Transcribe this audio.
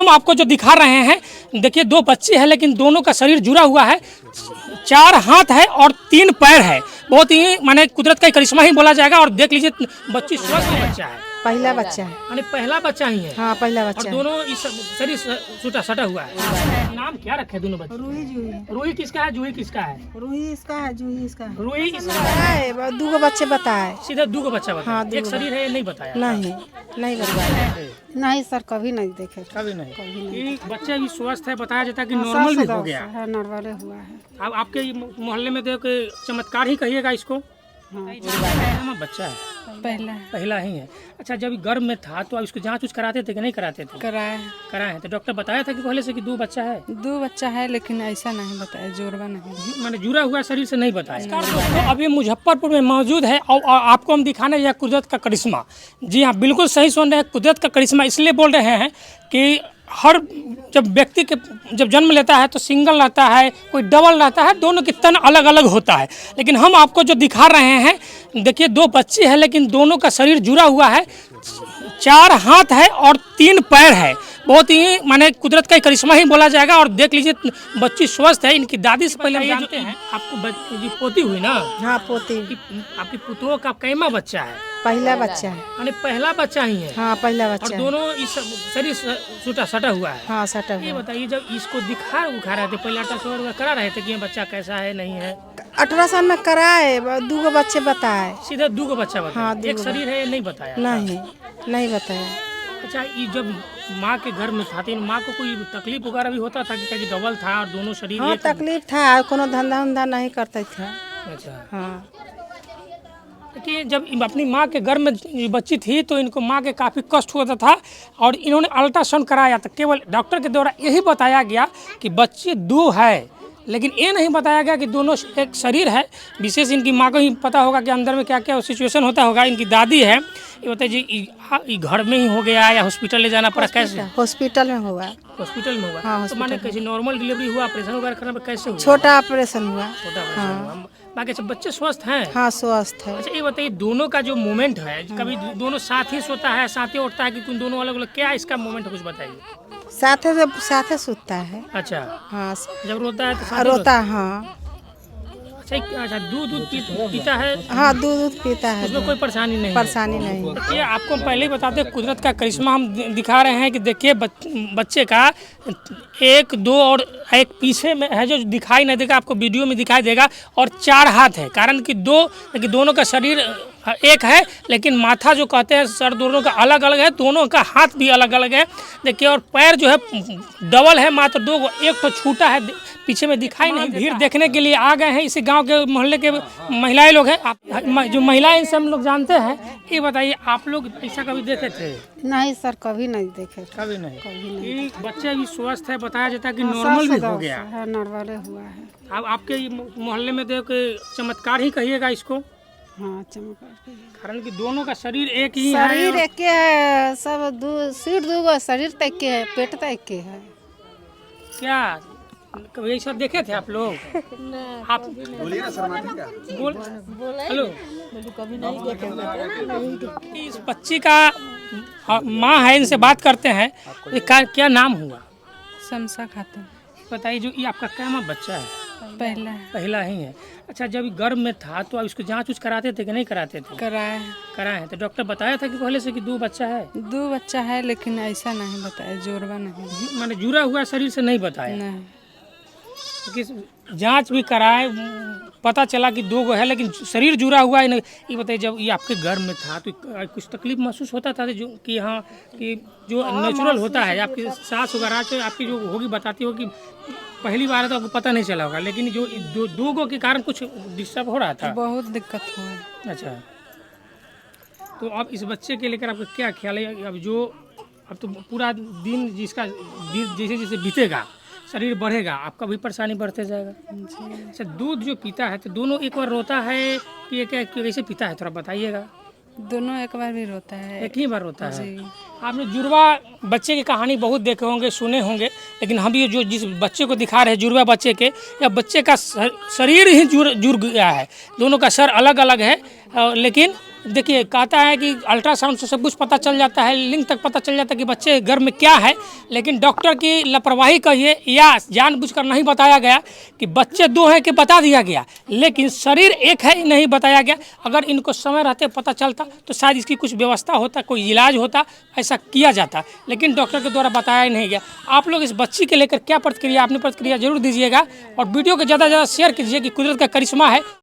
हम आपको जो दिखा रहे हैं, देखिए दो बच्चे हैं लेकिन दोनों का शरीर जुड़ा हुआ है। 4 हाथ है और 3 पैर है। बहुत ही माने कुदरत का करिश्मा ही बोला जाएगा। और देख लीजिए बच्ची स्वस्थ बच्चा है, पहला बच्चा है। यानी पहला बच्चा ही है। हाँ पहला और बच्चा है। दोनों इस शरीर छूटा सटा हुआ है। नाम क्या रखे दोनों बच्चे? रूही जूही। रूही किसका है, जूही किसका है? रूही इसका है, जूही इसका है। रूही इसका है, दूगो बच्चे बताए। सीधे 2 बच्चा बताया। हाँ, एक शरीर है, ये नहीं बताया। नहीं बताया। नहीं सर, कभी नहीं देखे। कभी नहीं। ये बच्चा भी स्वस्थ है, बताया जाता है कि नॉर्मल भी हो गया है। नॉर्मल हुआ है। अब आपके मोहल्ले में देखो कि चमत्कार ही कहिएगा इसको। हाँ। बच्चा है पहला ही है। अच्छा, जब गर्भ में था तो इसको जांच कराते थे कि नहीं कराते थे? कराए तो डॉक्टर बताया था कि पहले से कि 2 बच्चा है? 2 बच्चा है, लेकिन ऐसा नहीं बताया, जोड़वा नहीं, मैंने जुड़ा हुआ शरीर से नहीं बताया। तो अभी मुजफ्फरपुर में मौजूद है और आपको हम दिखाने यह कुदरत का करिश्मा। जी हाँ, बिल्कुल सही सुन रहे हैं। कुदरत का करिश्मा इसलिए बोल रहे हैं कि हर जब व्यक्ति के जब जन्म लेता है तो सिंगल रहता है, कोई डबल रहता है, दोनों के तन अलग अलग होता है। लेकिन हम आपको जो दिखा रहे हैं, देखिए 2 बच्चे हैं लेकिन दोनों का शरीर जुड़ा हुआ है। 4 हाथ है और 3 पैर है। बहुत ही माने कुदरत का करिश्मा ही बोला जाएगा। और देख लीजिए बच्ची स्वस्थ है। इनकी दादी से पहले हम जानते हैं। आपको जी पोती हुई ना? हाँ पोती। आपकी पुतों का कैमा बच्चा है? पहला बच्चा है। यानी पहला बच्चा ही है। हाँ पहला और बच्चा है। दोनों इस शरीर छूटा सटा हुआ है। हाँ सटा ये हुआ। बताइए, जब इसको दिखा रहे थे पहले अल्ट्रासाउंड करा रहे थे कि ये बच्चा कैसा है नहीं है? 18 साल में कराए, 2 बच्चे बताए। सीधे 2 बच्चा बताया। हाँ, एक शरीर है, ये नहीं बताया? नहीं बताया। अच्छा, ये जब माँ के घर में था तो माँ को कोई तकलीफ वगैरह भी होता था कि डबल था और दोनों शरीर? हाँ तकलीफ था, कोनो धंधा उंधा नहीं करते थे। अच्छा हाँ। कि जब अपनी माँ के घर में बच्ची थी तो इनको माँ के काफ़ी कष्ट होता था और इन्होंने अल्ट्रासाउंड कराया था। केवल डॉक्टर के द्वारा यही बताया गया कि बच्चे 2 है, लेकिन ये नहीं बताया गया कि दोनों एक शरीर है। विशेष इनकी माँ को ही पता होगा कि अंदर में क्या क्या सिचुएशन होता होगा। इनकी दादी है, ये बताइए जी घर में ही हो गया या हॉस्पिटल ले जाना पड़ा? कैसे? हॉस्पिटल में हुआ। हॉस्पिटल में हुआ? हाँ, तो माने कैसे नॉर्मल डिलीवरी हुआ, ऑपरेशन वगैरह करना कैसे हुआ? छोटा ऑपरेशन हुआ। छोटा ऑपरेशन हुआ। बाकी सब बच्चे स्वस्थ हैं? हाँ स्वस्थ है। अच्छा, ये बताइए दोनों का जो मूवमेंट है, कभी दोनों साथ ही सोता है, साथ ही उठता है कि दोनों अलग अलग, क्या इसका मूवमेंट कुछ बताइए। साथे सोता है। अच्छा हाँ जब रोता है तो साथ ही रोता। हाँ अच्छा, दूध पीता है? हाँ दूध पीता है। उसमें कोई परेशानी नहीं? देखिए आपको पहले ही बताते हैं, कुदरत का करिश्मा हम दिखा रहे हैं कि देखिए बच्चे का 1, 2 और एक पीछे में है जो दिखाई नहीं देगा, आपको वीडियो में दिखाई देगा। और 4 हाथ है, कारण कि दोनों का शरीर एक है लेकिन माथा जो कहते हैं सर दोनों का अलग अलग है, दोनों का हाथ भी अलग अलग है। देखिए और पैर जो है डबल है, मात्र 2, एक तो छूटा है, पीछे में दिखाई नहीं। भीड़ देखने के लिए आ गए हैं इसी गांव के मोहल्ले के महिलाएं लोग हैं। आप जो महिलाएं इनसे हम लोग जानते हैं। ये बताइए आप लोग ऐसा कभी देखे थे? नहीं सर, कभी नहीं देखे। कभी नहीं। ये बच्चे भी स्वस्थ है, बताया जाता है कि नॉर्मल भी हो गया है। नॉर्मल हुआ है। अब आपके मोहल्ले में देखो चमत्कार ही कहिएगा इसको। हाँ चमत्कार, कारण कि दोनों का शरीर एक ही है। शरीर एक के है, सब सिर 2 शरीर तक के है, पेट तक के है। क्या कभी ऐसा देखे थे आप लोग? आप बोलिए ना, शर्माते क्या? हेलो, कभी नहीं देखे। इस बच्ची का माँ है, इनसे बात करते हैं। क्या नाम हुआ? शमसा खातून। बताइए, जो ये आपका क्या बच्चा है? पहला ही है। अच्छा, जब गर्भ में था तो इसको जांच कराते थे कि नहीं कराते थे? कराए हैं तो डॉक्टर बताया था कि पहले से कि 2 बच्चा है? 2 बच्चा है, लेकिन ऐसा नहीं बताया, जोड़वा नहीं, माने जुड़ा हुआ शरीर से नहीं बताया? कि जांच भी कराए, पता चला कि 2 है लेकिन शरीर जुड़ा हुआ है। ये बताइए, जब ये आपके घर में था तो कुछ तकलीफ महसूस होता था जो कि हाँ कि जो नेचुरल होता है, आपकी सास वगैरह आपकी जो होगी बताती होगी, पहली बार है तो आपको पता नहीं चला होगा, लेकिन जो 2 के कारण कुछ डिस्टर्ब हो रहा था? बहुत दिक्कत हुआ। अच्छा, तो अब इस बच्चे के लेकर आपका क्या ख्याल है? अब तो पूरा दिन जैसे जैसे बीतेगा, शरीर बढ़ेगा, आपका भी परेशानी बढ़ते जाएगा। अच्छा, दूध जो पीता है तो दोनों एक बार रोता है कि कैसे पीता है, थोड़ा बताइएगा। दोनों एक बार भी रोता है। एक ही बार रोता है? आपने जुड़वा बच्चे की कहानी बहुत देखे होंगे, सुने होंगे, लेकिन हम ये जो जिस बच्चे को दिखा रहे हैं जुड़वा बच्चे के, या बच्चे का शरीर ही जुड़ गया है। दोनों का सर अलग अलग है, लेकिन देखिए कहता है कि अल्ट्रासाउंड से सब कुछ पता चल जाता है, लिंग तक पता चल जाता है कि बच्चे घर में क्या है, लेकिन डॉक्टर की लापरवाही कहिए या जानबूझकर नहीं बताया गया कि बच्चे 2 हैं कि बता दिया गया, लेकिन शरीर एक है नहीं बताया गया। अगर इनको समय रहते पता चलता तो शायद इसकी कुछ व्यवस्था होता, कोई इलाज होता, ऐसा किया जाता, लेकिन डॉक्टर के द्वारा बताया ही नहीं गया। आप लोग इस बच्ची के लेकर क्या प्रतिक्रिया, अपनी प्रतिक्रिया जरूर दीजिएगा और वीडियो को ज़्यादा से ज़्यादा शेयर कीजिए कि कुदरत का करिश्मा है।